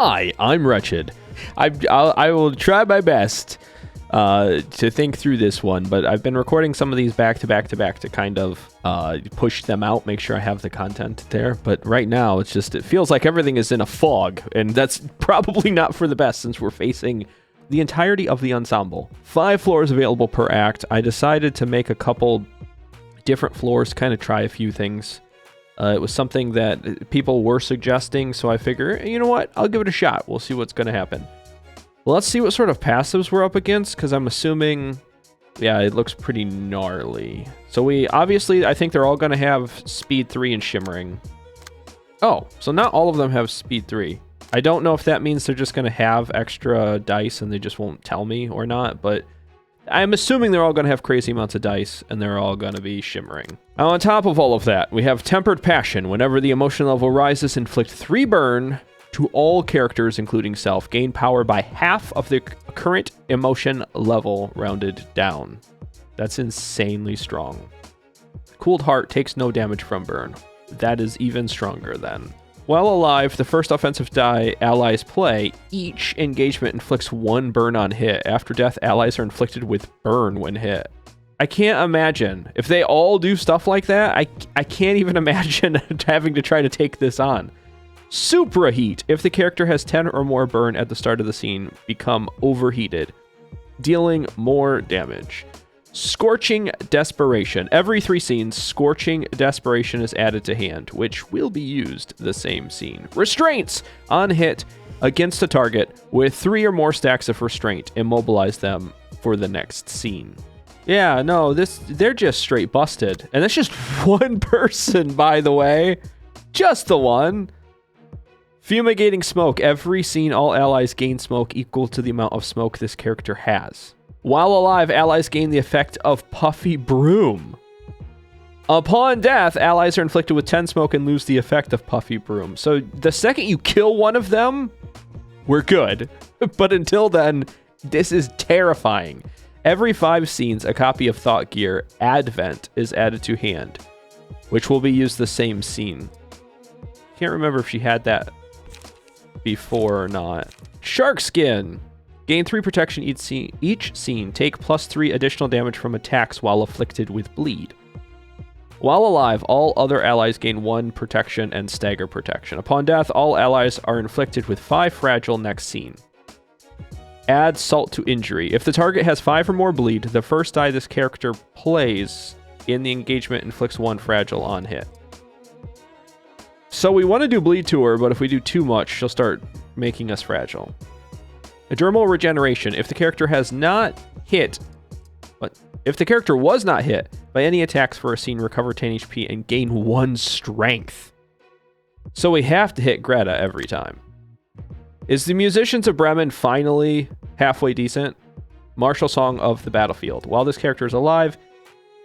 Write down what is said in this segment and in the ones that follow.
Hi, I'm Wretched. I will try my best to think through this one, but I've been recording some of these back to back to back to kind of push them out, make sure I have the content there. But right now, it feels like everything is in a fog, and that's probably not for the best since we're facing the entirety of the ensemble. 5 floors available per act. I decided to make a couple different floors to kind of try a few things. It was something that people were suggesting, so I figure, you know what? I'll give it a shot. We'll see what's going to happen. Well, let's see what sort of passives we're up against, because I'm assuming, yeah, it looks pretty gnarly. So I think they're all going to have speed 3 and shimmering. Oh, so not all of them have speed 3. I don't know if that means they're just going to have extra dice and they just won't tell me or not, but I'm assuming they're all going to have crazy amounts of dice, and they're all going to be shimmering. Now, on top of all of that, we have Tempered Passion. Whenever the emotion level rises, inflict 3 burn to all characters, including self. Gain power by half of the current emotion level, rounded down. That's insanely strong. Cooled Heart takes no damage from burn. That is even stronger then. While alive, the first offensive die allies play, each engagement inflicts 1 burn on hit. After death, allies are inflicted with burn when hit. I can't imagine. If they all do stuff like that, I can't even imagine having to try to take this on. Supra Heat. If the character has 10 or more burn at the start of the scene, become overheated, dealing more damage. Scorching Desperation. Every 3 scenes, Scorching Desperation is added to hand, which will be used the same scene. Restraints. On hit against a target with 3 or more stacks of restraint, immobilize them for the next scene. Yeah, no, they're just straight busted. And that's just 1 person, by the way. Just the one. Fumigating Smoke. Every scene, all allies gain smoke equal to the amount of smoke this character has. While alive, allies gain the effect of Puffy Broom. Upon death, allies are inflicted with 10 smoke and lose the effect of Puffy Broom. So the second you kill one of them, we're good. But until then, this is terrifying. Every 5 scenes, a copy of Thought Gear Advent is added to hand, which will be used the same scene. Can't remember if she had that before or not. Shark Skin. Gain 3 protection each scene. Take +3 additional damage from attacks while afflicted with bleed. While alive, all other allies gain 1 protection and stagger protection. Upon death, all allies are inflicted with 5 fragile next scene. Add Salt to Injury. If the target has 5 or more bleed, the first die this character plays in the engagement inflicts 1 fragile on hit. So we want to do bleed to her, but if we do too much, she'll start making us fragile. Dermal Regeneration. If the character was not hit by any attacks for a scene, recover 10 HP and gain 1 strength. So we have to hit Greta every time. Is the Musicians of Bremen finally halfway decent? Martial Song of the Battlefield. While this character is alive,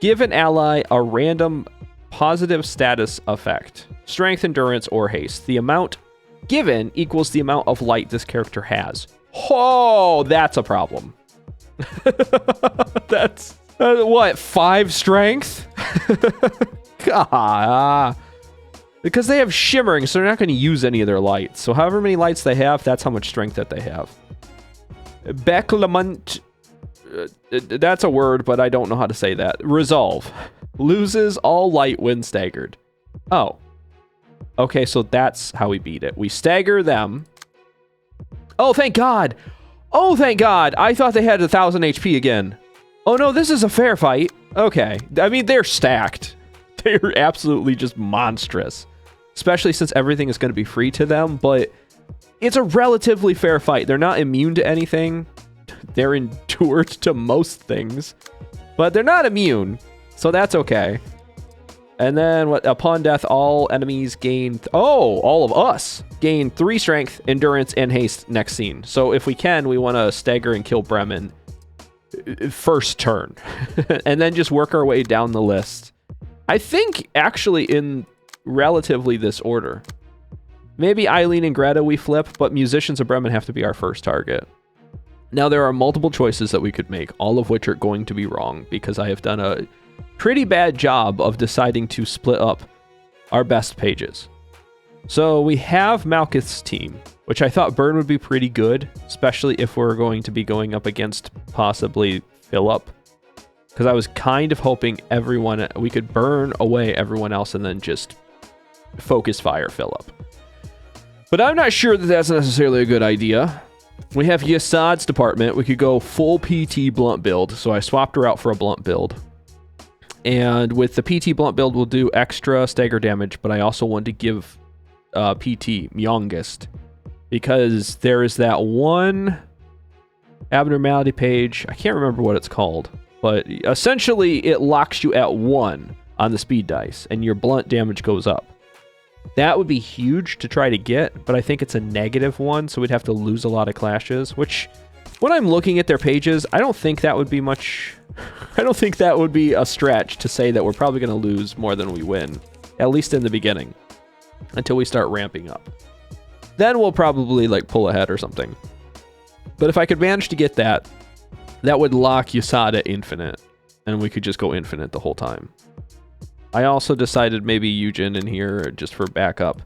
give an ally a random positive status effect. Strength, endurance, or haste. The amount given equals the amount of light this character has. Oh, that's a problem. That's what, 5 strength? God. Because they have shimmering, so they're not going to use any of their lights. So however many lights they have, that's how much strength that they have. Becklement. That's a word, but I don't know how to say that. Resolve. Loses all light when staggered. Oh. Okay, so that's how we beat it. We stagger them. Oh, thank God. Oh, thank God. I thought they had 1,000 HP again. Oh, no, this is a fair fight. Okay. I mean, they're stacked. They're absolutely just monstrous. Especially since everything is going to be free to them, but it's a relatively fair fight. They're not immune to anything. They're endured to most things, but they're not immune, so that's okay. And then upon death, all enemies gain... all of us gain 3 strength, endurance, and haste next scene. So if we can, we want to stagger and kill Bremen first turn. And then just work our way down the list. I think, actually, in relatively this order. Maybe Eileen and Greta we flip, but Musicians of Bremen have to be our first target. Now, there are multiple choices that we could make, all of which are going to be wrong, because I have done a pretty bad job of deciding to split up our best pages. So we have Malkuth's team. which I thought burn would be pretty good, especially if we're going to be going up against possibly Philip. Because I was kind of hoping we could burn away everyone else and then just focus fire Philip. But I'm not sure that that's necessarily a good idea. We have Yassad's department. We could go full PT blunt build. So I swapped her out for a blunt build. And with the PT blunt build, we'll do extra stagger damage. But I also want to give PT youngest. Because there is that one abnormality page. I can't remember what it's called. But essentially, it locks you at 1 on the speed dice. And your blunt damage goes up. That would be huge to try to get, but I think it's a -1, so we'd have to lose a lot of clashes, which, when I'm looking at their pages, I don't think that would be much... I don't think that would be a stretch to say that we're probably going to lose more than we win, at least in the beginning, until we start ramping up. Then we'll probably, like, pull ahead or something. But if I could manage to get that, that would lock Yasad at infinite, and we could just go infinite the whole time. I also decided maybe Eugen in here just for backup.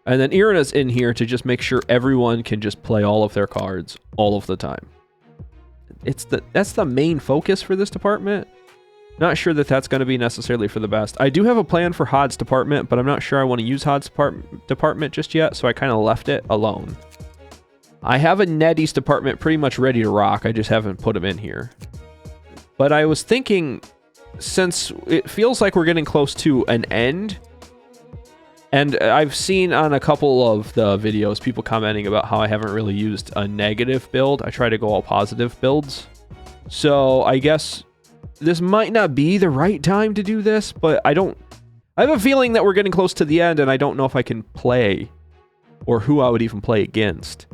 And then Irina's in here to just make sure everyone can just play all of their cards all of the time. That's the main focus for this department. Not sure that that's going to be necessarily for the best. I do have a plan for Hod's department, but I'm not sure I want to use Hod's department just yet, so I kind of left it alone. I have a Nettie's department pretty much ready to rock. I just haven't put him in here. But I was thinking... Since it feels like we're getting close to an end, and I've seen on a couple of the videos people commenting about how I haven't really used a negative build. I try to go all positive builds. So I guess this might not be the right time to do this, but I have a feeling that we're getting close to the end, and I don't know if I can play, or who I would even play against,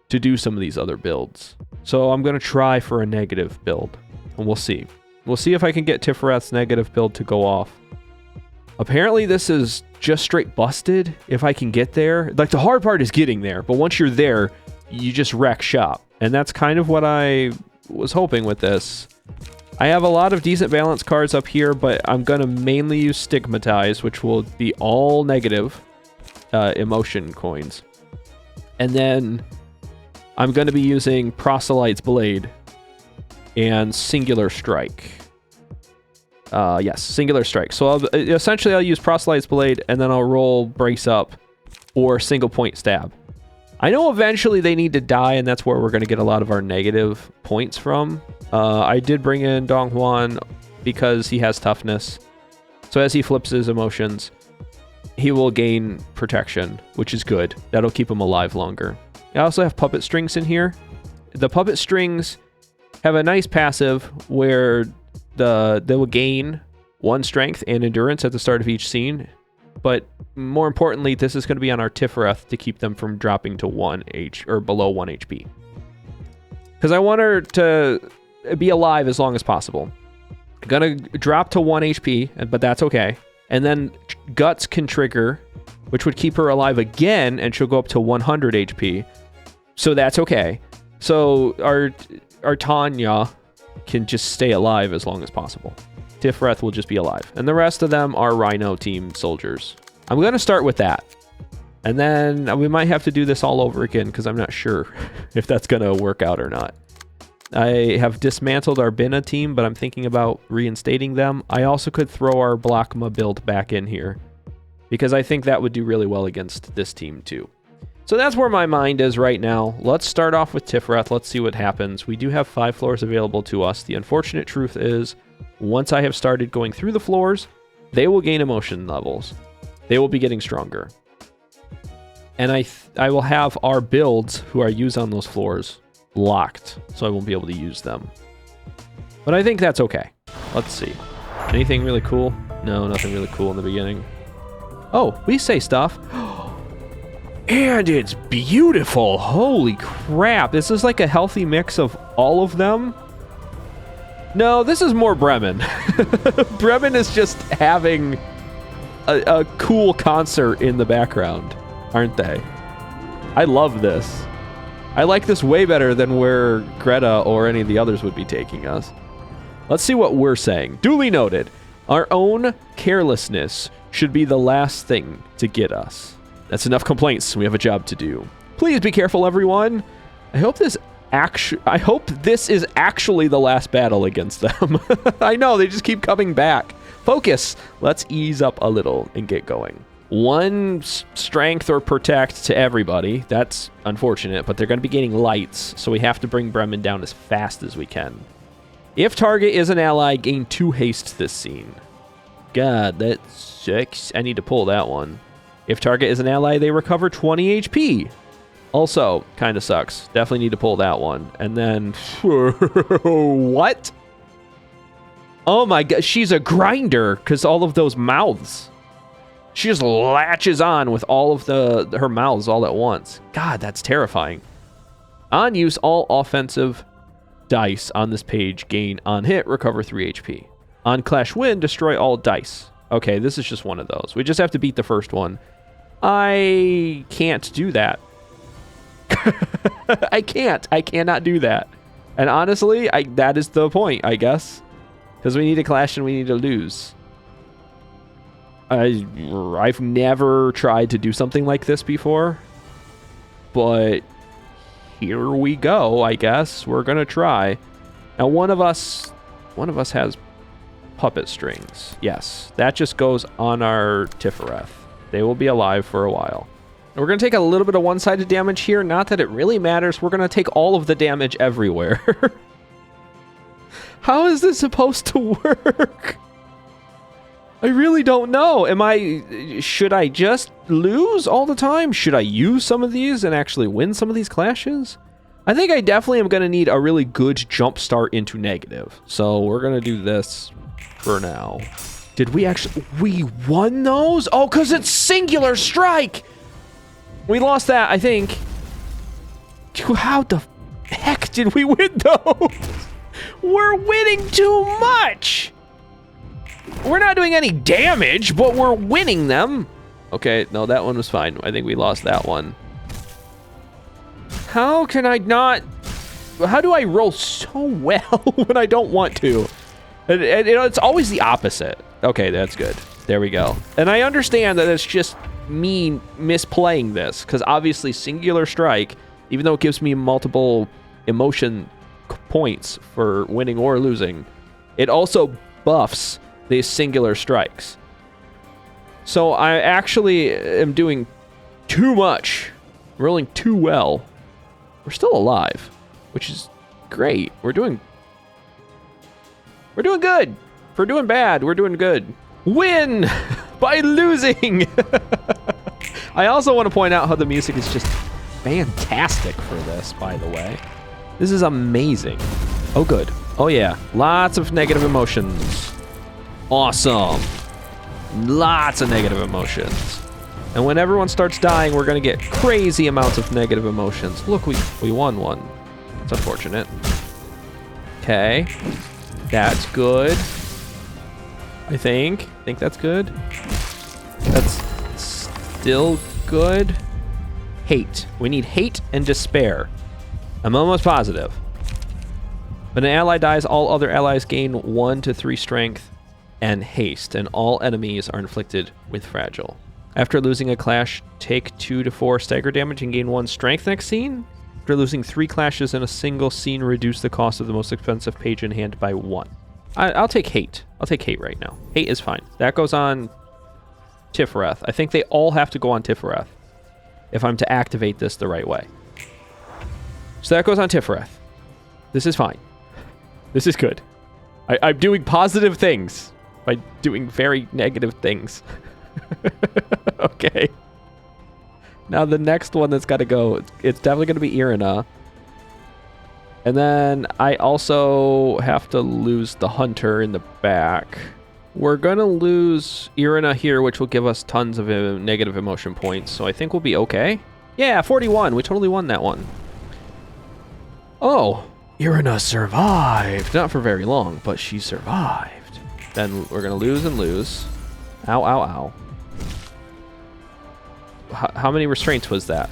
to do some of these other builds. So I'm going to try for a negative build, and we'll see. We'll see if I can get Tiferath's negative build to go off. Apparently this is just straight busted if I can get there. Like, the hard part is getting there, but once you're there, you just wreck shop. And that's kind of what I was hoping with this. I have a lot of decent balance cards up here, but I'm going to mainly use Stigmatize, which will be all negative emotion coins. And then I'm going to be using Proselyte's Blade and Singular Strike. Yes, Singular Strike. So essentially I'll use Proselyte's Blade, and then I'll roll Brace Up or Single Point Stab. I know eventually they need to die, and that's where we're going to get a lot of our negative points from. I did bring in Dong Huan because he has toughness. So as he flips his emotions, he will gain protection, which is good. That'll keep him alive longer. I also have Puppet Strings in here. The Puppet Strings have a nice passive where they will gain 1 strength and endurance at the start of each scene. But more importantly, this is going to be on our Tiferath to keep them from dropping to 1 or below 1 HP. Because I want her to be alive as long as possible. Gonna drop to 1 HP, but that's okay. And then Guts can trigger, which would keep her alive again, and she'll go up to 100 HP. So that's okay. So our Tanya can just stay alive as long as possible. Tiferath will just be alive. And the rest of them are Rhino team soldiers. I'm going to start with that. And then we might have to do this all over again because I'm not sure if that's going to work out or not. I have dismantled our Bina team, but I'm thinking about reinstating them. I also could throw our Blockma build back in here because I think that would do really well against this team too. So that's where my mind is right now. Let's start off with Tiferath. Let's see what happens. We do have 5 floors available to us. The unfortunate truth is, once I have started going through the floors, they will gain emotion levels. They will be getting stronger. And I will have our builds who are used on those floors locked, so I won't be able to use them. But I think that's okay. Let's see. Anything really cool? No, nothing really cool in the beginning. Oh, we say stuff. And it's beautiful. Holy crap. This is like a healthy mix of all of them. No, this is more Bremen. Bremen is just having a cool concert in the background, aren't they? I love this. I like this way better than where Greta or any of the others would be taking us. Let's see what we're saying. Duly noted. Our own carelessness should be the last thing to get us. That's enough complaints. We have a job to do. Please be careful, everyone. I hope this is actually the last battle against them. I know, they just keep coming back. Focus. Let's ease up a little and get going. 1 strength or protect to everybody. That's unfortunate, but they're going to be gaining lights, so we have to bring Bremen down as fast as we can. If target is an ally, gain 2 haste this scene. God, that sucks. I need to pull that one. If target is an ally, they recover 20 HP. Also, kind of sucks. Definitely need to pull that one. And then, what? Oh my god, she's a grinder because all of those mouths. She just latches on with all of her mouths all at once. God, that's terrifying. On use, all offensive dice on this page gain on hit, recover 3 HP. On clash win, destroy all dice. Okay, this is just one of those. We just have to beat the first one. I can't do that. I can't. I cannot do that. And honestly, that is the point, I guess. Because we need to clash and we need to lose. I've never tried to do something like this before. But here we go, I guess. We're going to try. Now, one of us has puppet strings. Yes, that just goes on our Tifereth. They will be alive for a while. We're going to take a little bit of one-sided damage here. Not that it really matters. We're going to take all of the damage everywhere. How is this supposed to work? I really don't know. Should I just lose all the time? Should I use some of these and actually win some of these clashes? I think I definitely am going to need a really good jump start into negative. So we're going to do this for now. Did we actually... We won those? Oh, because it's singular strike! We lost that, I think. How the heck did we win those? We're winning too much! We're not doing any damage, but we're winning them. Okay, no, that one was fine. I think we lost that one. How can I not... How do I roll so well when I don't want to? It's always the opposite. Okay, that's good. There we go. And I understand that it's just me misplaying this, because obviously singular strike, even though it gives me multiple emotion points for winning or losing, it also buffs these singular strikes. So I actually am doing too much, rolling too well. We're still alive, which is great. We're doing good. If we're doing bad, we're doing good. Win by losing. I also want to point out how the music is just fantastic for this, by the way. This is amazing. Oh, good. Oh, yeah. Lots of negative emotions. Awesome. Lots of negative emotions. And when everyone starts dying, we're going to get crazy amounts of negative emotions. Look, we won one. It's unfortunate. Okay. That's good. I think that's good. That's still good. Hate. We need hate and despair. I'm almost positive. When an ally dies, all other allies gain 1 to 3 strength and haste, and all enemies are inflicted with fragile. After losing a clash, take 2 to 4 stagger damage and gain 1 strength next scene. After losing 3 clashes in a single scene, reduce the cost of the most expensive page in hand by 1. I'll take hate. I'll take hate right now. Hate is fine. That goes on Tifereth. I think they all have to go on Tifereth if I'm to activate this the right way. So that goes on Tifereth. This is fine. This is good. I'm doing positive things by doing very negative things. Okay. Now the next one that's got to go, it's definitely going to be RUINA. And then I also have to lose the hunter in the back. We're going to lose RUINA here, which will give us tons of negative emotion points. So I think we'll be okay. Yeah, 41. We totally won that one. Oh, RUINA survived. Not for very long, but she survived. Then we're going to lose and lose. Ow, ow, ow. How many restraints was that?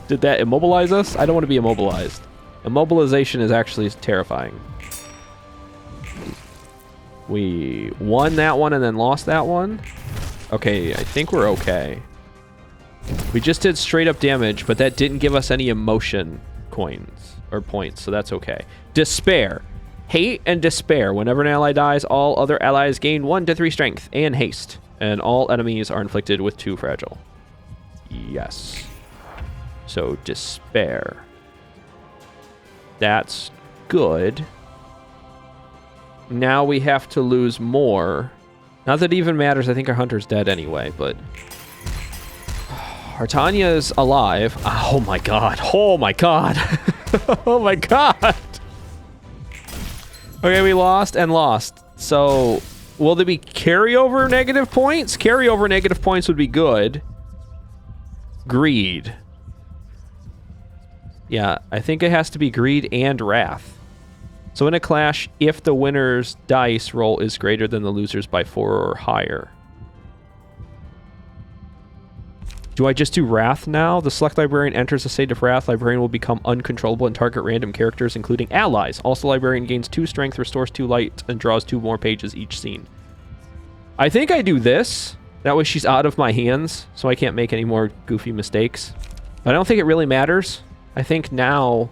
Did that immobilize us? I don't want to be immobilized. Immobilization is actually terrifying. We won that one and then lost that one. Okay, I think we're okay. We just did straight up damage, but that didn't give us any emotion coins or points, so that's okay. Despair. Hate and despair. Whenever an ally dies, all other allies gain 1 to 3 strength and haste, and all enemies are inflicted with 2 fragile. Yes. So despair. That's good. Now we have to lose more. Not that it even matters. I think our hunter's dead anyway, but our Tanya's alive. Oh my god. Oh my god. Oh my god. Okay, we lost and lost. So, will there be carryover negative points? Carryover negative points would be good. Greed. Yeah, I think it has to be greed and wrath. So in a clash, if the winner's dice roll is greater than the loser's by 4 or higher. Do I just do Wrath now? The select librarian enters a state of Wrath. Librarian will become uncontrollable and target random characters, including allies. Also, librarian gains 2 strength, restores 2 light, and draws 2 more pages each scene. I think I do this. That way she's out of my hands, so I can't make any more goofy mistakes. But I don't think it really matters. I think now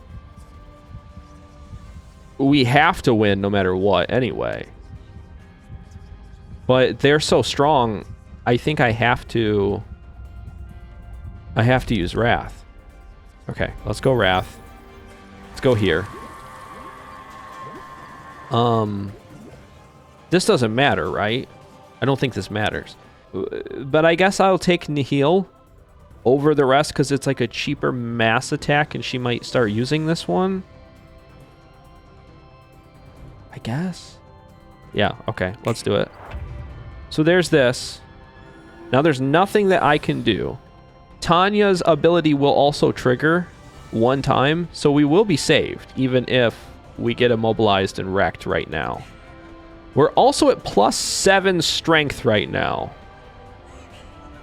we have to win no matter what anyway. But they're so strong, I think I have to use Wrath. Okay, let's go Wrath. Let's go here. This doesn't matter, right? I don't think this matters. But I guess I'll take Nihil over the rest because it's like a cheaper mass attack and she might start using this one. I guess. Yeah, okay, let's do it. So there's this. Now there's nothing that I can do. Tanya's ability will also trigger 1 time, so we will be saved, even if we get immobilized and wrecked right now. We're also at +7 strength right now.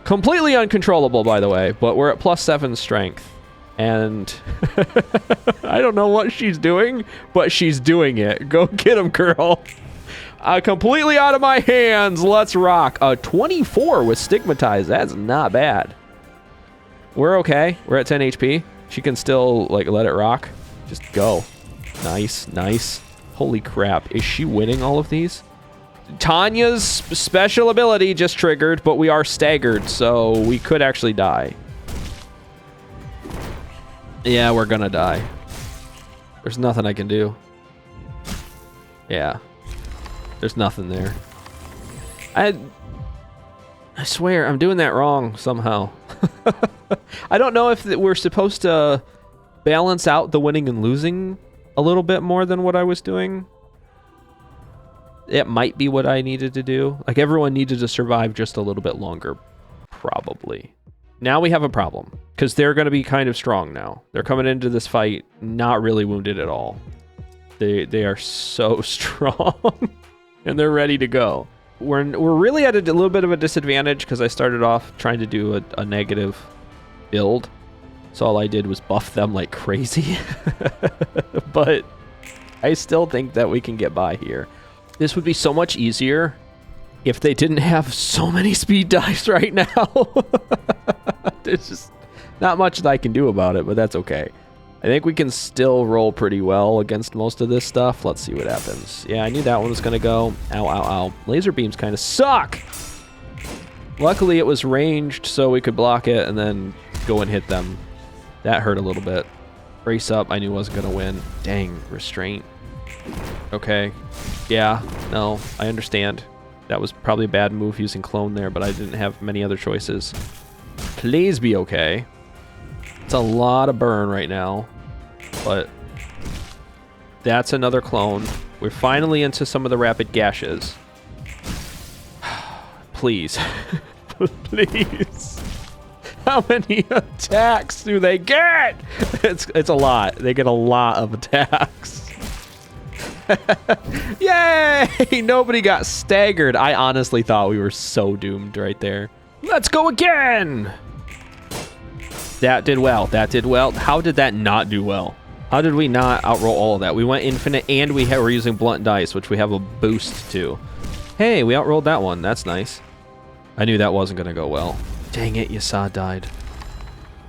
Completely uncontrollable, by the way, but we're at +7 strength. And I don't know what she's doing, but she's doing it. Go get him, girl. Completely out of my hands. Let's rock. 24 with Stigmatized. That's not bad. We're okay. We're at 10 HP. She can still, like, let it rock. Just go. Nice, nice. Holy crap. Is she winning all of these? Tanya's special ability just triggered, but we are staggered, so we could actually die. Yeah, we're gonna die. There's nothing I can do. Yeah. There's nothing there. I swear, I'm doing that wrong somehow. I don't know if we're supposed to balance out the winning and losing a little bit more than what I was doing. It might be what I needed to do. Like, everyone needed to survive just a little bit longer, probably. Now we have a problem, because they're going to be kind of strong now. They're coming into this fight not really wounded at all. They are so strong, and they're ready to go. We're really at a little bit of a disadvantage, because I started off trying to do a negative build. So all I did was buff them like crazy. But I still think that we can get by here. This would be so much easier if they didn't have so many speed dice right now. There's just not much that I can do about it, but that's okay. I think we can still roll pretty well against most of this stuff. Let's see what happens. Yeah, I knew that one was going to go. Ow, ow, ow. Laser beams kind of suck. Luckily, it was ranged, so we could block it and then go and hit them. That hurt a little bit. Brace up. I knew I wasn't going to win. Dang, restraint. Okay. Yeah, no, I understand. That was probably a bad move using clone there, but I didn't have many other choices. Please be okay. It's a lot of burn right now, but that's another clone. We're finally into some of the rapid gashes. Please. Please. How many attacks do they get? It's a lot. They get a lot of attacks. Yay! Nobody got staggered. I honestly thought we were so doomed right there. Let's go again! That did well. That did well. How did that not do well? How did we not outroll all of that? We went infinite and we were using blunt dice, which we have a boost to. Hey, we outrolled that one. That's nice. I knew that wasn't going to go well. Dang it, Yasa died.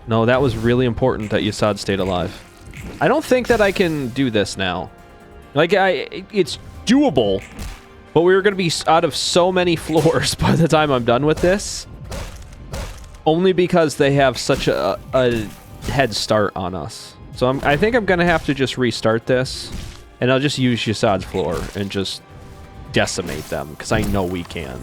No, that was really important that Yasad stayed alive. I don't think that I can do this now. Like, it's doable, but we're going to be out of so many floors by the time I'm done with this. Only because they have such a head start on us. So I think I'm going to have to just restart this, and I'll just use Yasad's floor and just decimate them, because I know we can.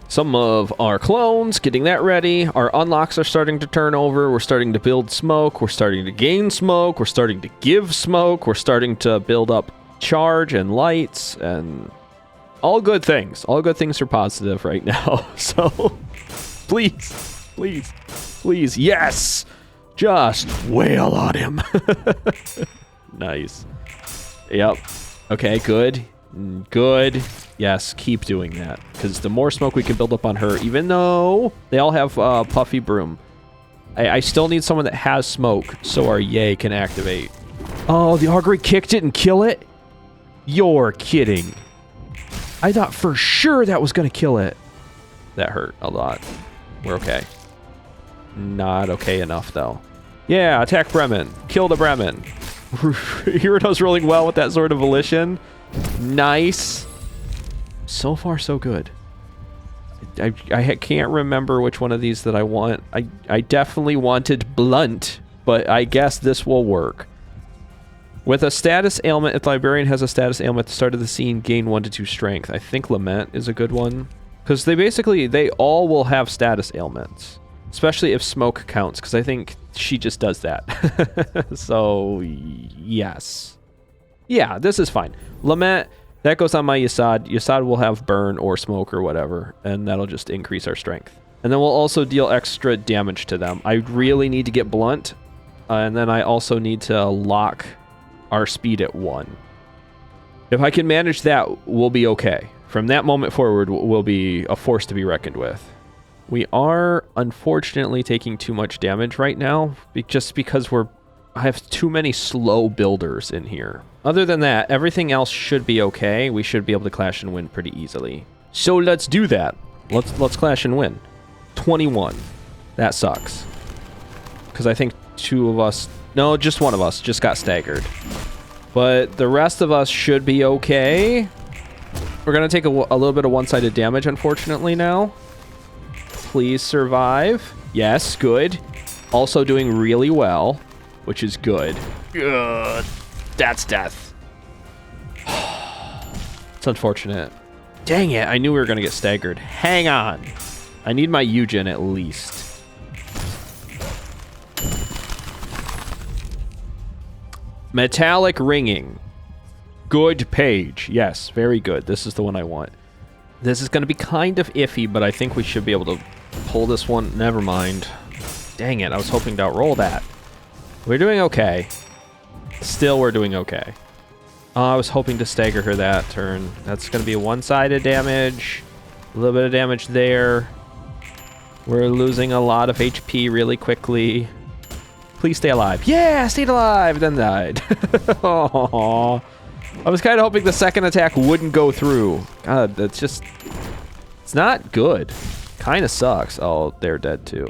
Some of our clones, getting that ready. Our unlocks are starting to turn over. We're starting to build smoke. We're starting to gain smoke. We're starting to give smoke. We're starting to build up charge and lights, and all good things. All good things are positive right now. So please, please, please, yes! Just wail on him. Nice. Yep. Okay, good. Good. Yes, keep doing that. Because the more smoke we can build up on her, even though they all have Puffy Broom, I still need someone that has smoke so our Yay can activate. Oh, the Augury kicked it and kill it? You're kidding. I thought for sure that was going to kill it. That hurt a lot. We're okay. Not okay enough, though. Yeah, attack Bremen. Kill the Bremen. Hiruto's rolling well with that Sword of Volition. Nice. So far, so good. I can't remember which one of these that I want. I definitely wanted Blunt, but I guess this will work. With a status ailment, if the Librarian has a status ailment at the start of the scene, gain 1 to 2 strength. I think Lament is a good one. Because they all will have status ailments. Especially if smoke counts, because I think she just does that. So, yes. Yeah, this is fine. Lament... That goes on my Yasad. Yasad will have burn or smoke or whatever, and that'll just increase our strength. And then we'll also deal extra damage to them. I really need to get Blunt, and then I also need to lock our speed at 1. If I can manage that, we'll be okay. From that moment forward, we'll be a force to be reckoned with. We are, unfortunately, taking too much damage right now, just because I have too many slow builders in here. Other than that, everything else should be okay. We should be able to clash and win pretty easily. So let's do that. Let's clash and win. 21. That sucks. Because I think just one of us just got staggered. But the rest of us should be okay. We're going to take a little bit of one-sided damage, unfortunately, now. Please survive. Yes, good. Also doing really well, which is good. Good. That's death. It's unfortunate. Dang it, I knew we were going to get staggered. Hang on. I need my Eugen at least. Metallic ringing. Good page. Yes, very good. This is the one I want. This is going to be kind of iffy, but I think we should be able to pull this one. Never mind. Dang it, I was hoping to outroll that. We're doing okay. Still, we're doing okay. I was hoping to stagger her that turn. That's going to be a one-sided damage. A little bit of damage there. We're losing a lot of HP really quickly. Please stay alive. Yeah, stayed alive, then died. Aww. I was kind of hoping the second attack wouldn't go through. God, that's just... It's not good. Kind of sucks. Oh, they're dead too.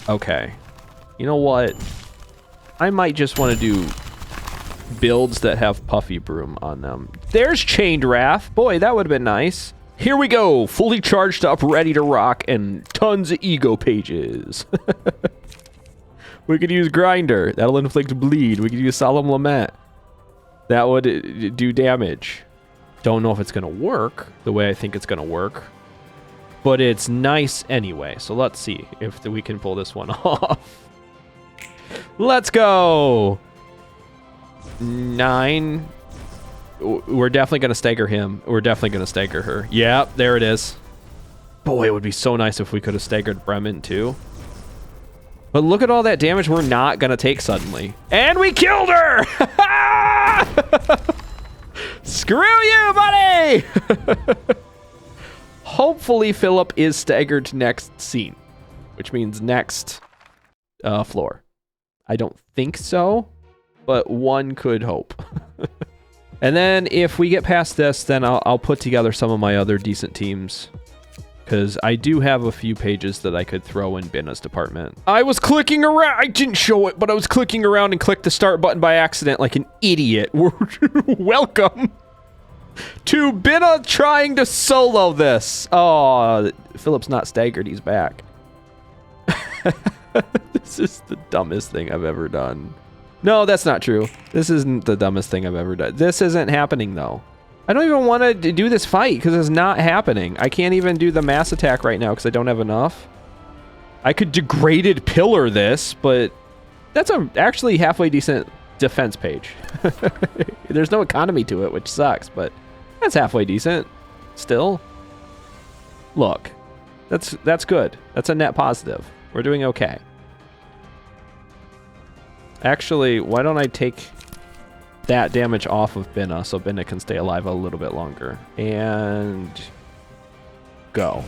Okay. You know what? I might just want to do builds that have Puffy Broom on them. There's Chained Wrath. Boy, that would have been nice. Here we go. Fully charged up, ready to rock, and tons of ego pages. We could use Grinder. That'll inflict bleed. We could use Solemn Lament. That would do damage. Don't know if it's going to work the way I think it's going to work. But it's nice anyway. So let's see if we can pull this one off. Let's go. 9. We're definitely going to stagger him. We're definitely going to stagger her. Yeah, there it is. Boy, it would be so nice if we could have staggered Bremen too. But look at all that damage we're not going to take suddenly. And we killed her! Screw you, buddy! Hopefully Philip is staggered next scene, which means next floor. I don't think so, but one could hope. And then if we get past this, then I'll put together some of my other decent teams. because I do have a few pages that I could throw in Binna's department. I was clicking around. I didn't show it, but I was clicking around and clicked the start button by accident like an idiot. Welcome to Binna trying to solo this. Oh, Philip's not staggered. He's back. This is the dumbest thing I've ever done. No, that's not true. This isn't the dumbest thing I've ever done. This isn't happening, though. I don't even want to do this fight because it's not happening. I can't even do the mass attack right now because I don't have enough. I could degraded pillar this, but that's a actually halfway decent defense page. There's no economy to it, which sucks, but that's halfway decent still. Look, that's good. That's a net positive. We're doing okay. Actually, why don't I take that damage off of Binna so Binna can stay alive a little bit longer. And go.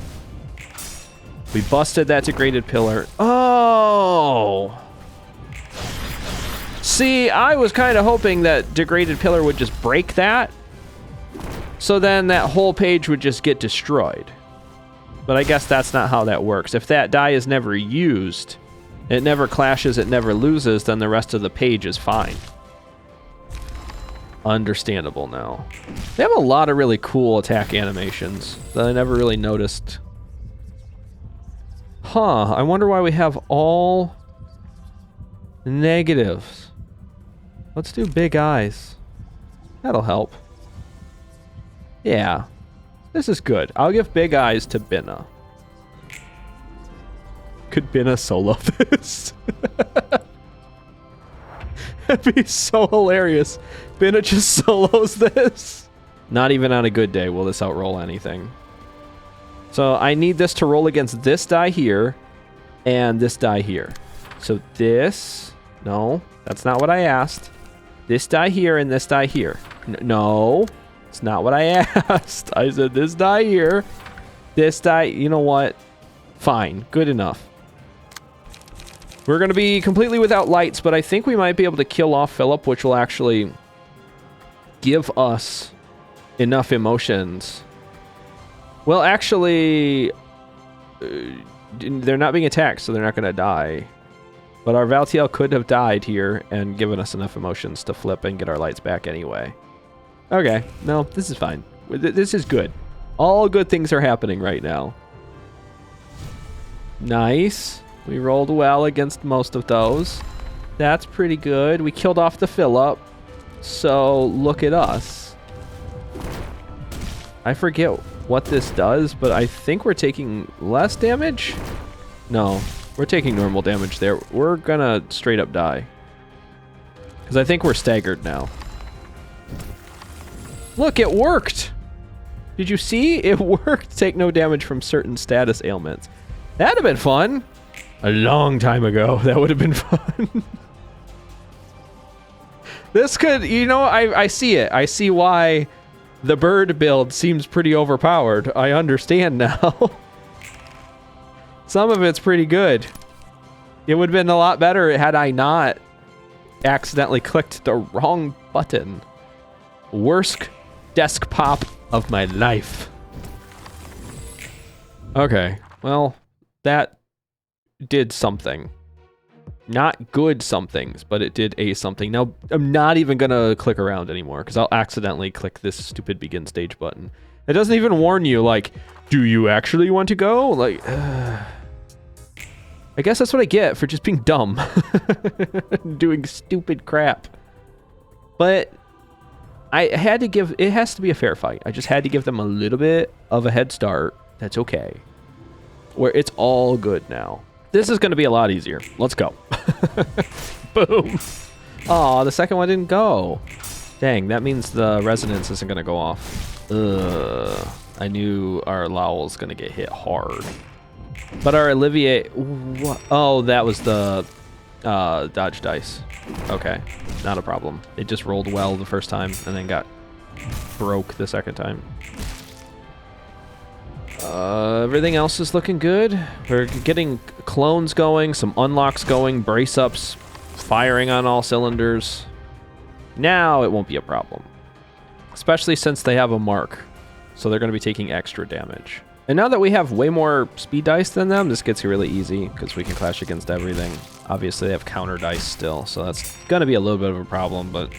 We busted that degraded pillar. Oh! See, I was kind of hoping that degraded pillar would just break that. So then that whole page would just get destroyed. But I guess that's not how that works. If that die is never used, it never clashes, it never loses, then the rest of the page is fine. Understandable now. They have a lot of really cool attack animations that I never really noticed. Huh, I wonder why we have all negatives. Let's do big eyes. That'll help. Yeah, this is good. I'll give big eyes to Binna. Could Binna solo this? That'd be so hilarious. Binna just solos this. Not even on a good day will this outroll anything. So I need this to roll against this die here and this die here. So this, no, that's not what I asked. This die here and this die here. No, it's not what I asked. I said this die here, this die, you know what? Fine, good enough. We're going to be completely without lights, but I think we might be able to kill off Philip, which will actually give us enough emotions. Well, actually, they're not being attacked, so they're not going to die. But our Valtiel could have died here and given us enough emotions to flip and get our lights back anyway. Okay, no, this is fine. This is good. All good things are happening right now. Nice. We rolled well against most of those. That's pretty good. We killed off the Philip. So look at us. I forget what this does, but I think we're taking less damage. No, we're taking normal damage there. We're gonna straight up die. Because I think we're staggered now. Look, it worked. Did you see? It worked. Take no damage from certain status ailments. That'd have been fun. A long time ago, that would have been fun. This could, you know, I see it. I see why the bird build seems pretty overpowered. I understand now. Some of it's pretty good. It would have been a lot better had I not accidentally clicked the wrong button. Worst desk pop of my life. Okay, well, that did something. Not good somethings, but it did a something. Now, I'm not even gonna click around anymore because I'll accidentally click this stupid begin stage button. It doesn't even warn you, like, do you actually want to go? Like, I guess that's what I get for just being dumb. Doing stupid crap. But I had to give, it has to be a fair fight. I just had to give them a little bit of a head start. That's okay. Where it's all good now. This is going to be a lot easier. Let's go. Boom. Oh, the second one didn't go. Dang, that means the resonance isn't going to go off. Ugh. I knew our Lowell was going to get hit hard. But our Olivier... Oh, that was the dodge dice. Okay, not a problem. It just rolled well the first time and then got broke the second time. Everything else is looking good. We're getting clones going, some unlocks going, brace ups, firing on all cylinders. Now it won't be a problem. Especially since they have a mark. So they're going to be taking extra damage. And now that we have way more speed dice than them, this gets really easy because we can clash against everything. Obviously, they have counter dice still, so that's going to be a little bit of a problem, but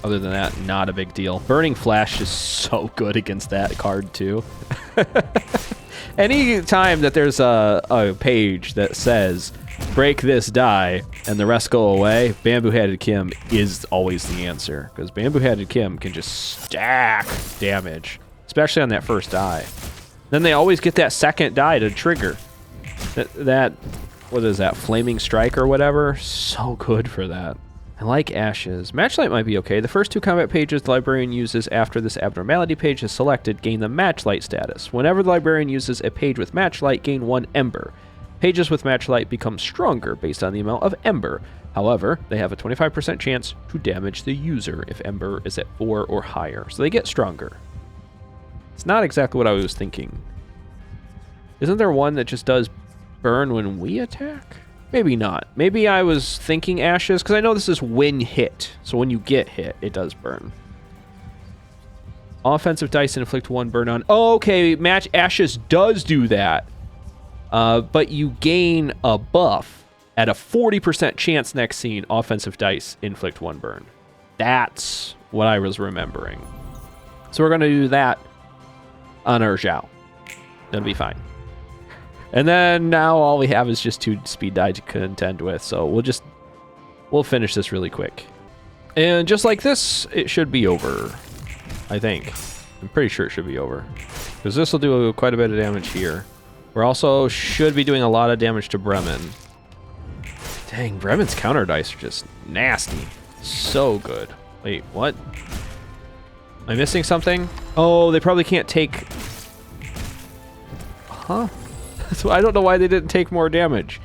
other than that, not a big deal. Burning Flash is so good against that card, too. Any time that there's a page that says, break this die, and the rest go away, Bamboo-Headed Kim is always the answer, because Bamboo-Headed Kim can just stack damage, especially on that first die. Then they always get that second die to trigger. That what is that, Flaming Strike or whatever? So good for that. I like Ashes. Matchlight might be okay. The first 2 combat pages the librarian uses after this abnormality page is selected gain the Matchlight status. Whenever the librarian uses a page with Matchlight, gain 1 Ember. Pages with Matchlight become stronger based on the amount of Ember. However, they have a 25% chance to damage the user if Ember is at 4 or higher, so they get stronger. It's not exactly what I was thinking. Isn't there one that just does burn when we attack? Maybe not. Maybe I was thinking Ashes, because I know this is when hit. So when you get hit, it does burn. Offensive dice inflict 1 burn on. Oh, okay, Ashes does do that. But you gain a buff at a 40% chance next scene. Offensive dice inflict 1 burn. That's what I was remembering. So we're going to do that on our Zhao. That'll be fine. And then now all we have is just 2 speed die to contend with, so we'll finish this really quick. And just like this, it should be over, I think. I'm pretty sure it should be over, because this will do quite a bit of damage here. We're also should be doing a lot of damage to Bremen. Dang, Bremen's counter dice are just nasty. So good. Wait, what? Am I missing something? Oh, they probably can't take... Huh? So I don't know why they didn't take more damage.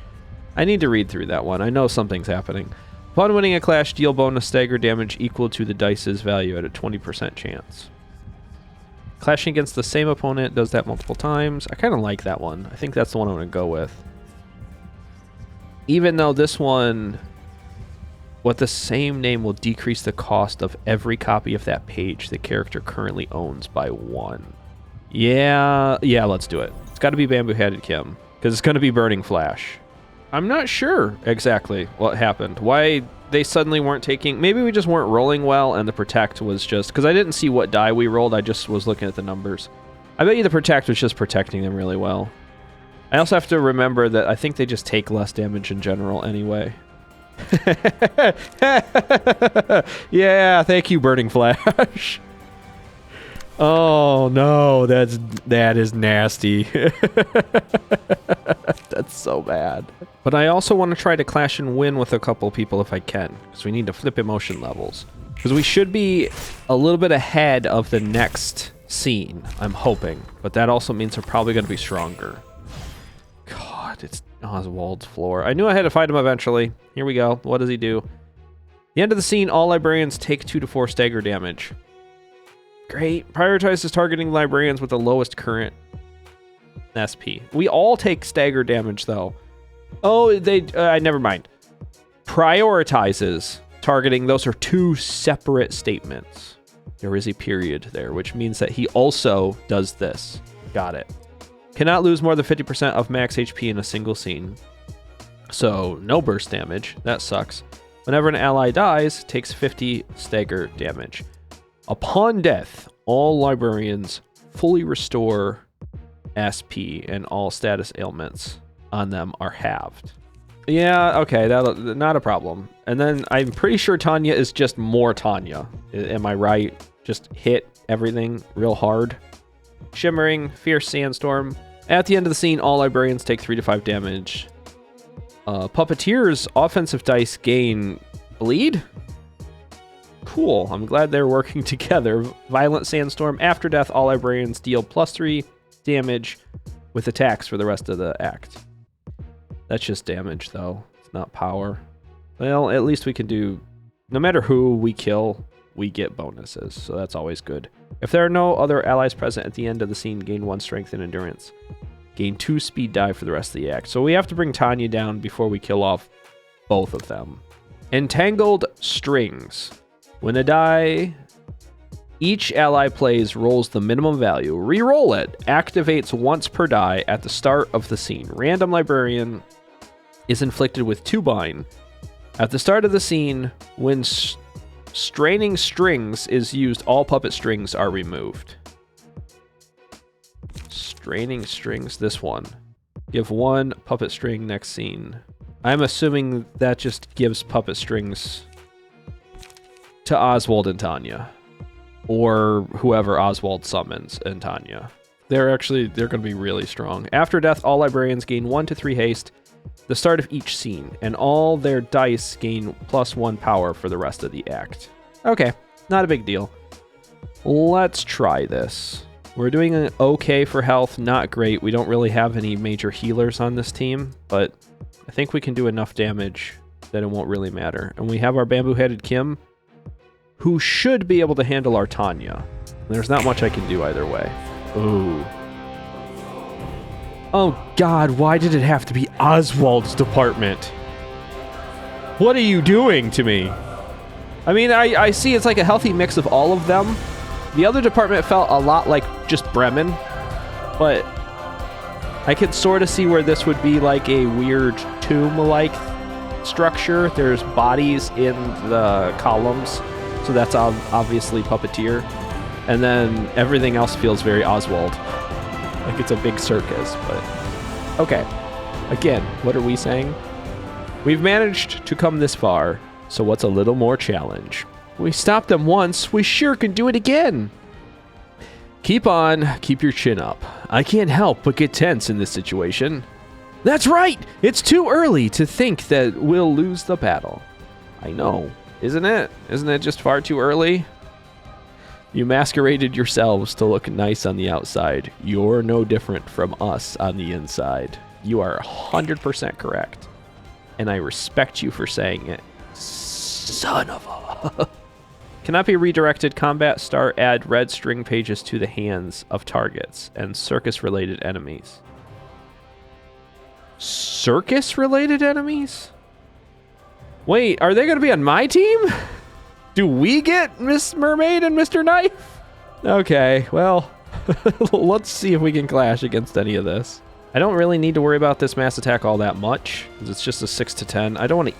I need to read through that one. I know something's happening. Upon winning a clash, deal bonus stagger damage equal to the dice's value at a 20% chance. Clashing against the same opponent does that multiple times. I kind of like that one. I think that's the one I'm going to go with. Even though this one, with the same name, will decrease the cost of every copy of that page the character currently owns by 1. Yeah, let's do it. It's got to be Bamboo-Headed Kim, because it's going to be Burning Flash. I'm not sure exactly what happened. Why they suddenly weren't taking... Maybe we just weren't rolling well, and the Protect was just... Because I didn't see what die we rolled, I just was looking at the numbers. I bet you the Protect was just protecting them really well. I also have to remember that I think they just take less damage in general anyway. Yeah, thank you, Burning Flash. Oh no, that is nasty. That's so bad. But I also want to try to clash and win with a couple people if I can, because we need to flip emotion levels. Because we should be a little bit ahead of the next scene, I'm hoping. But that also means we're probably going to be stronger. God, it's Oswald's floor. I knew I had to fight him eventually. Here we go. What does he do? The end of the scene, all librarians take 2 to 4 stagger damage. Great. Prioritizes targeting librarians with the lowest current SP. We all take stagger damage, though. Oh, never mind. Prioritizes targeting. Those are 2 separate statements. There is a period there, which means that he also does this. Got it. Cannot lose more than 50% of max HP in a single scene. So, no burst damage. That sucks. Whenever an ally dies, takes 50 stagger damage. Upon death, all librarians fully restore SP, and all status ailments on them are halved. Yeah, okay, not a problem. And then I'm pretty sure Tanya is just more Tanya. Am I right? Just hit everything real hard. Shimmering, Fierce Sandstorm. At the end of the scene, all librarians take 3 to 5 damage. Puppeteers' offensive dice gain bleed? Cool. I'm glad they're working together. Violent Sandstorm. After death, all librarians deal +3 damage with attacks for the rest of the act. That's just damage, though. It's not power. Well, at least we can do... No matter who we kill, we get bonuses, so that's always good. If there are no other allies present at the end of the scene, gain 1 strength and endurance. Gain 2 speed die for the rest of the act. So we have to bring Tanya down before we kill off both of them. Entangled Strings. When a die Each ally plays rolls the minimum value. Re-roll it. Activates once per die at the start of the scene. Random librarian is inflicted with 2 bind. At the start of the scene, when straining strings is used, all puppet strings are removed. Straining strings, this one. Give 1 puppet string next scene. I'm assuming that just gives puppet strings to Oswald and Tanya. Or whoever Oswald summons and Tanya. They're going to be really strong. After death, all librarians gain 1 to 3 haste the start of each scene, and all their dice gain +1 power for the rest of the act. Okay, not a big deal. Let's try this. We're doing an okay for health, not great. We don't really have any major healers on this team, but I think we can do enough damage that it won't really matter. And we have our bamboo-headed Kim, who should be able to handle our Tanya. There's not much I can do either way. Ooh. Oh God, why did it have to be Oswald's department? What are you doing to me? I mean, I see it's like a healthy mix of all of them. The other department felt a lot like just Bremen, but I could sort of see where this would be like a weird tomb-like structure. There's bodies in the columns, so that's obviously Puppeteer. And then everything else feels very Oswald. Like it's a big circus, but... Okay. Again, what are we saying? We've managed to come this far, so what's a little more challenge? We stopped them once, we sure can do it again! Keep on, keep your chin up. I can't help but get tense in this situation. That's right! It's too early to think that we'll lose the battle. I know, isn't it? Isn't it just far too early? You masqueraded yourselves to look nice on the outside. You're no different from us on the inside. You are 100% correct. And I respect you for saying it. Son of a... Cannot be redirected. Combat start. Add red string pages to the hands of targets and circus-related enemies. Circus-related enemies? Wait, are they going to be on my team? Do we get Miss Mermaid and Mr. Knife? Okay, well, let's see if we can clash against any of this. I don't really need to worry about this mass attack all that much, because it's just a 6 to 10. I don't want to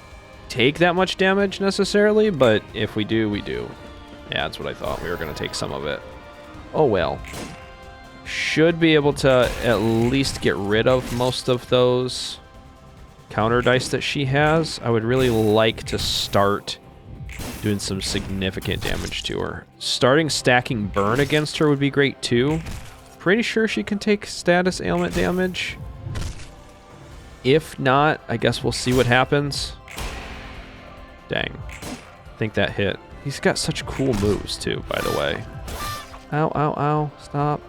take that much damage necessarily, but if we do, we do. Yeah, that's what I thought. We were going to take some of it. Oh, well. Should be able to at least get rid of most of those counter dice that she has. I would really like to start doing some significant damage to her. Starting stacking burn against her would be great too. Pretty sure she can take status ailment damage. If not, I guess we'll see what happens. Dang. I think that hit. He's got such cool moves too, by the way. Ow, ow, ow. Stop.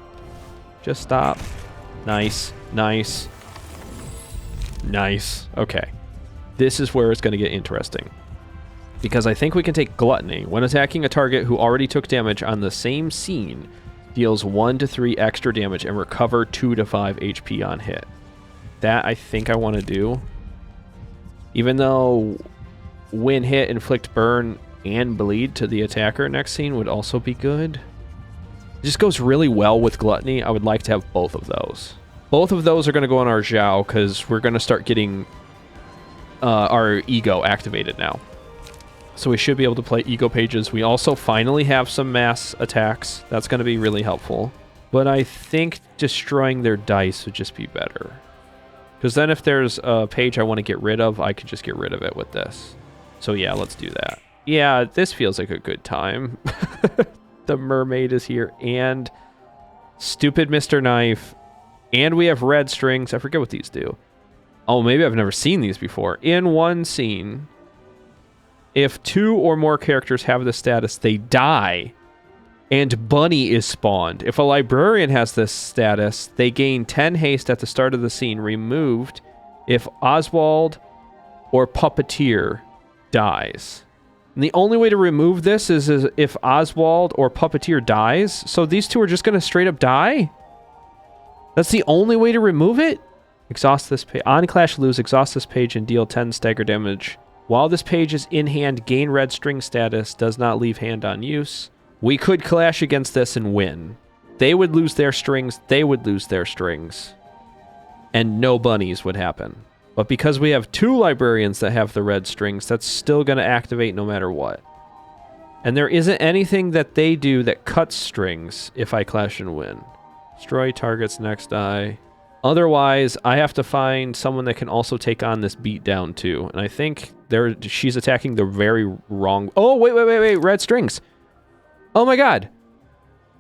Just stop. Nice. Nice. Nice. Okay. This is where it's going to get interesting. Because I think we can take Gluttony. When attacking a target who already took damage on the same scene, deals 1 to 3 extra damage and recover 2 to 5 HP on hit. That I think I want to do. Even though when hit, inflict burn and bleed to the attacker next scene would also be good. It just goes really well with Gluttony. I would like to have both of those. Both of those are going to go on our Zhao because we're going to start getting our ego activated now. So we should be able to play ego pages. We also finally have some mass attacks. That's going to be really helpful. But I think destroying their dice would just be better. Because then if there's a page I want to get rid of, I could just get rid of it with this. So yeah, let's do that. Yeah, this feels like a good time. The mermaid is here, and stupid Mr. Knife, and we have red strings. I forget what these do. Oh, maybe I've never seen these before. In one scene, if 2 or more characters have this status, they die, and Bunny is spawned. If a librarian has this status, they gain 10 haste at the start of the scene, removed if Oswald or Puppeteer dies. And the only way to remove this is if Oswald or Puppeteer dies. So these two are just going to straight up die? That's the only way to remove it? Exhaust this page. On Clash, lose. Exhaust this page and deal 10 stagger damage. While this page is in hand, gain red string status. Does not leave hand on use. We could clash against this and win. They would lose their strings, they would lose their strings, and no bunnies would happen. But because we have 2 librarians that have the red strings, that's still going to activate no matter what. And there isn't anything that they do that cuts strings if I clash and win. Destroy target's next die. Otherwise, I have to find someone that can also take on this beatdown too. And I think she's attacking the very wrong... Oh, wait. Red strings. Oh my god.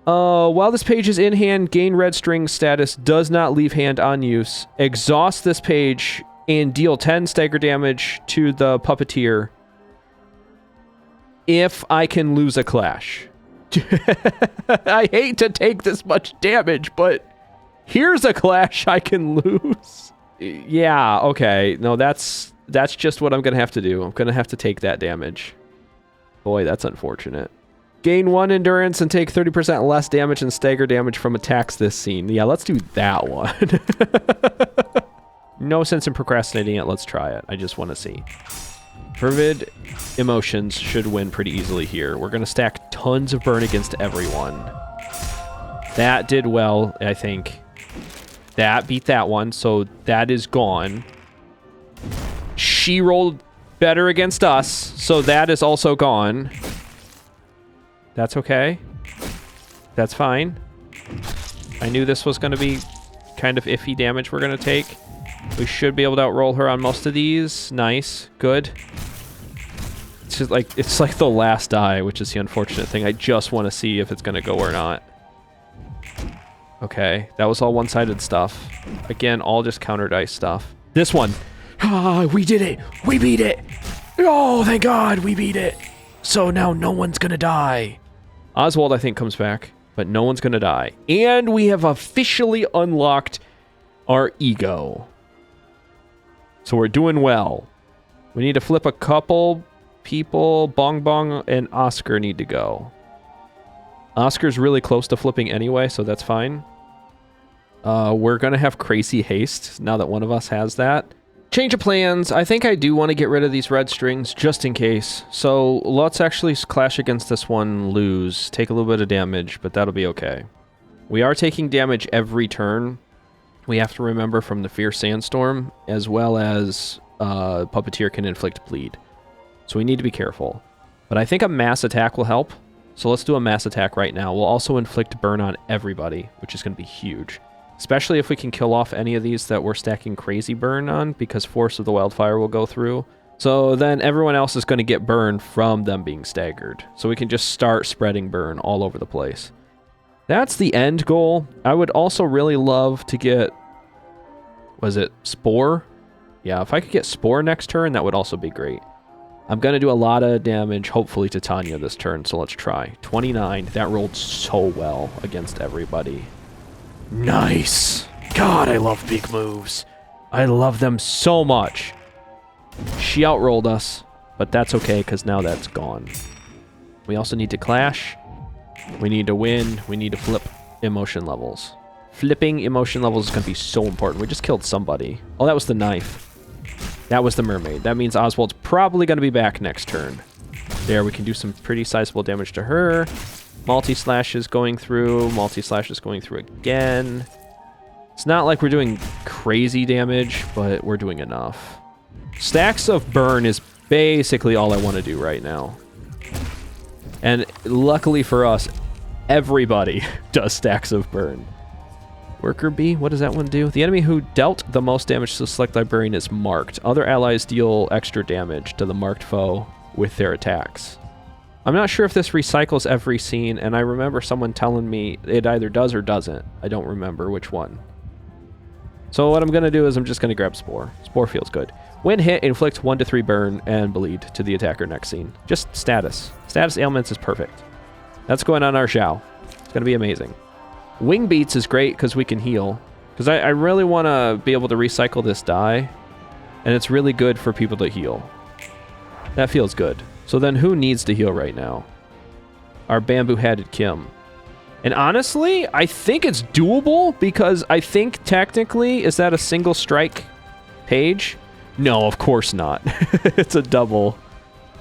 While this page is in hand, gain red string status, does not leave hand on use. Exhaust this page and deal 10 stagger damage to the puppeteer if I can lose a clash. I hate to take this much damage, but here's a clash I can lose. Yeah, okay. No, that's just what I'm going to have to do. I'm going to have to take that damage. Boy, that's unfortunate. Gain 1 endurance and take 30% less damage and stagger damage from attacks this scene. Yeah, let's do that one. No sense in procrastinating it. Let's try it. I just want to see. Fervid emotions should win pretty easily here. We're going to stack tons of burn against everyone. That did well, I think. That beat that one, so that is gone. She rolled better against us, so that is also gone. That's okay. That's fine. I knew this was going to be kind of iffy damage we're going to take. We should be able to outroll her on most of these. Nice. Good. It's just like, it's like the last die, which is the unfortunate thing. I just want to see if it's going to go or not. Okay. That was all one-sided stuff. Again, all just counter dice stuff. This one. Ah, we did it. We beat it. Oh, thank God we beat it. So now no one's going to die. Oswald, I think, comes back, but no one's going to die. And we have officially unlocked our ego. So we're doing well. We need to flip a couple people. Bong Bong and Oscar need to go. Oscar's really close to flipping anyway, so that's fine. We're going to have crazy haste now that one of us has that. Change of plans. I think I do want to get rid of these red strings just in case. So let's actually clash against this one, lose. Take a little bit of damage, but that'll be okay. We are taking damage every turn. We have to remember from the Fierce Sandstorm, as well as Puppeteer can inflict bleed. So we need to be careful. But I think a mass attack will help. So let's do a mass attack right now. We'll also inflict burn on everybody, which is going to be huge. Especially if we can kill off any of these that we're stacking crazy burn on, because Force of the Wildfire will go through. So then everyone else is going to get burn from them being staggered. So we can just start spreading burn all over the place. That's the end goal. I would also really love to get... Was it Spore? Yeah, if I could get Spore next turn, that would also be great. I'm going to do a lot of damage, hopefully, to Tanya this turn, so let's try. 29. That rolled so well against everybody. Nice. God, I love big moves. I love them so much. She outrolled us, but that's okay, because now that's gone. We also need to clash. We need to win. We need to flip emotion levels. Flipping emotion levels is going to be so important. We just killed somebody. Oh, that was the knife. That was the mermaid. That means Oswald's probably going to be back next turn. There, we can do some pretty sizable damage to her. Multi-slash is going through. Multi-slash is going through again. It's not like we're doing crazy damage, but we're doing enough. Stacks of burn is basically all I want to do right now. And luckily for us, everybody does stacks of burn. Worker B, what does that one do? The enemy who dealt the most damage to the select librarian is marked. Other allies deal extra damage to the marked foe with their attacks. I'm not sure if this recycles every scene, and I remember someone telling me it either does or doesn't. I don't remember which one. So what I'm going to do is I'm just going to grab Spore. Spore feels good. When hit, inflict 1 to 3 burn and bleed to the attacker next scene. Just status. Status ailments is perfect. That's going on our Xiao. It's going to be amazing. Wing Beats is great because we can heal. Because I really want to be able to recycle this die. And it's really good for people to heal. That feels good. So then who needs to heal right now? Our bamboo-hatted Kim. And honestly, I think it's doable because I think technically, is that a single strike page? No, of course not. It's a double.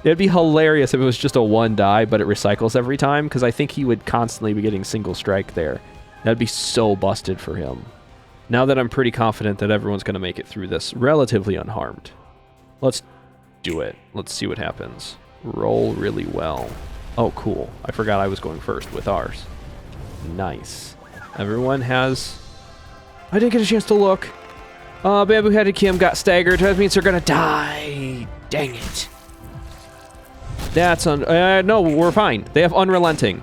It'd be hilarious if it was just a 1 die, but it recycles every time, because I think he would constantly be getting single strike there. That'd be so busted for him. Now that I'm pretty confident that everyone's going to make it through this relatively unharmed. Let's do it. Let's see what happens. Roll really well. Oh, cool. I forgot I was going first with ours. Nice. Everyone has... I didn't get a chance to look. Bamboo-headed Kim got staggered. That means they're going to die. Dang it. That's no, we're fine. They have unrelenting.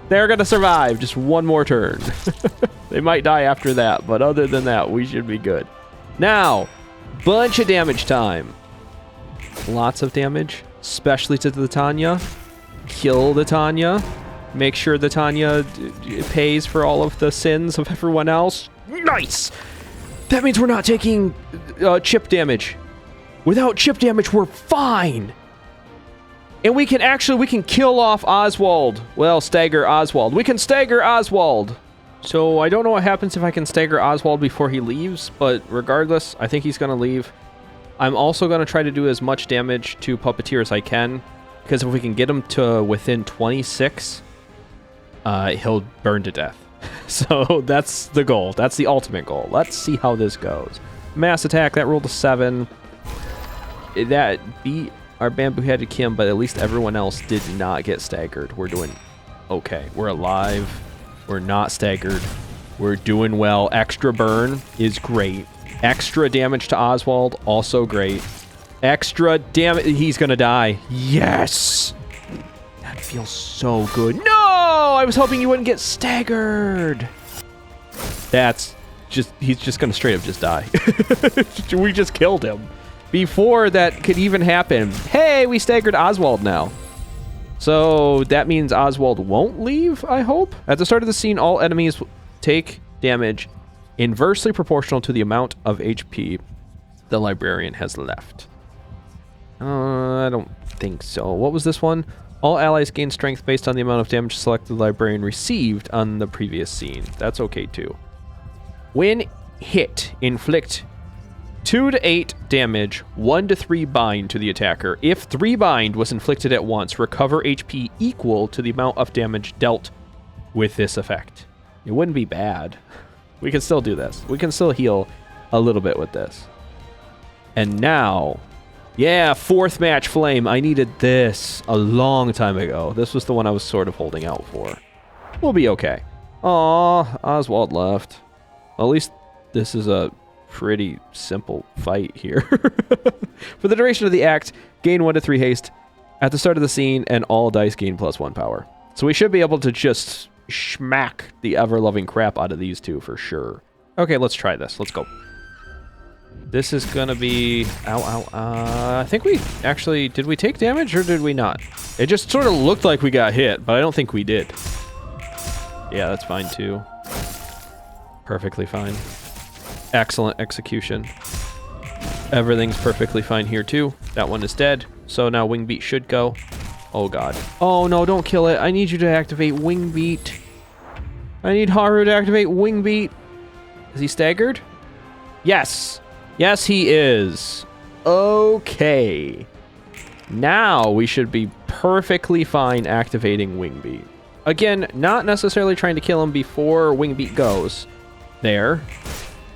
They're going to survive just one more turn. They might die after that, but other than that, we should be good. Now, bunch of damage time. Lots of damage, especially to the Tanya. Kill the Tanya. Make sure the Tanya pays for all of the sins of everyone else. Nice! That means we're not taking chip damage. Without chip damage, we're fine! And we can kill off Oswald. Well, stagger Oswald. We can stagger Oswald. So I don't know what happens if I can stagger Oswald before he leaves, but regardless, I think he's going to leave. I'm also going to try to do as much damage to Puppeteer as I can, because if we can get him to within 26, he'll burn to death. So that's the goal. That's the ultimate goal. Let's see how this goes. Mass attack, that rolled a 7. That beat our bamboo-headed Kim, but at least everyone else did not get staggered. We're doing okay. We're alive. We're not staggered. We're doing well. Extra burn is great. Extra damage to Oswald, also great. Extra damage. He's going to die. Yes! That feels so good. No! I was hoping you wouldn't get staggered. That's just... He's just going to straight up just die. We just killed him. Before that could even happen. Hey, we staggered Oswald now. So that means Oswald won't leave, I hope. At the start of the scene, all enemies take damage inversely proportional to the amount of HP the librarian has left. I don't think so. What was this one? All allies gain strength based on the amount of damage selected librarian received on the previous scene. That's okay too. When hit, inflict 2 to 8 damage, 1 to 3 bind to the attacker. If 3 bind was inflicted at once, recover HP equal to the amount of damage dealt with this effect. It wouldn't be bad. We can still do this. We can still heal a little bit with this. And now, yeah, 4th match flame. I needed this a long time ago. This was the one I was sort of holding out for. We'll be okay. Aw, Oswald left. Well, at least this is a pretty simple fight here. For the duration of the act, gain 1 to 3 haste at the start of the scene, and all dice gain +1 power. So we should be able to just smack the ever-loving crap out of these two for sure. Okay, let's try this. Let's go. This is gonna be... Ow, ow. I think we actually... Did we take damage or did we not? It just sort of looked like we got hit, but I don't think we did. Yeah, that's fine too. Perfectly fine. Excellent execution. Everything's perfectly fine here too. That one is dead. So now Wing Beat should go. Oh god. Oh no, don't kill it. I need you to activate Wing Beat. I need Haru to activate Wing Beat. Is he staggered? Yes. Yes, he is. Okay. Now we should be perfectly fine activating Wing Beat. Again, not necessarily trying to kill him before Wing Beat goes. There.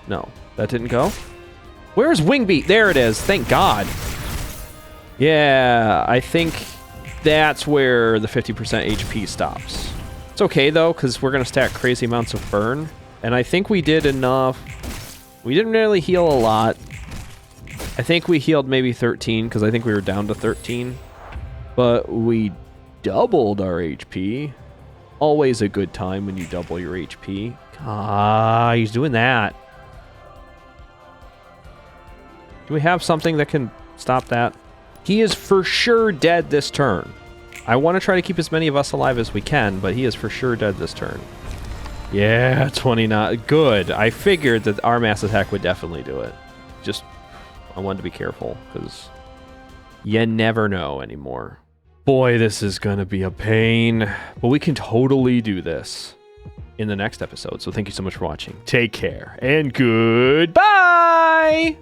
No, that didn't go. Where's Wing Beat? There it is. Thank God. Yeah, I think that's where the 50% HP stops. It's okay, though, because we're going to stack crazy amounts of burn. And I think we did enough. We didn't really heal a lot. I think we healed maybe 13, because I think we were down to 13. But we doubled our HP. Always a good time when you double your HP. Ah, he's doing that. Do we have something that can stop that? He is for sure dead this turn. I want to try to keep as many of us alive as we can, but he is for sure dead this turn. Yeah, 29. Good. I figured that our mass attack would definitely do it. Just, I wanted to be careful, because you never know anymore. Boy, this is going to be a pain. But we can totally do this in the next episode. So thank you so much for watching. Take care, and goodbye!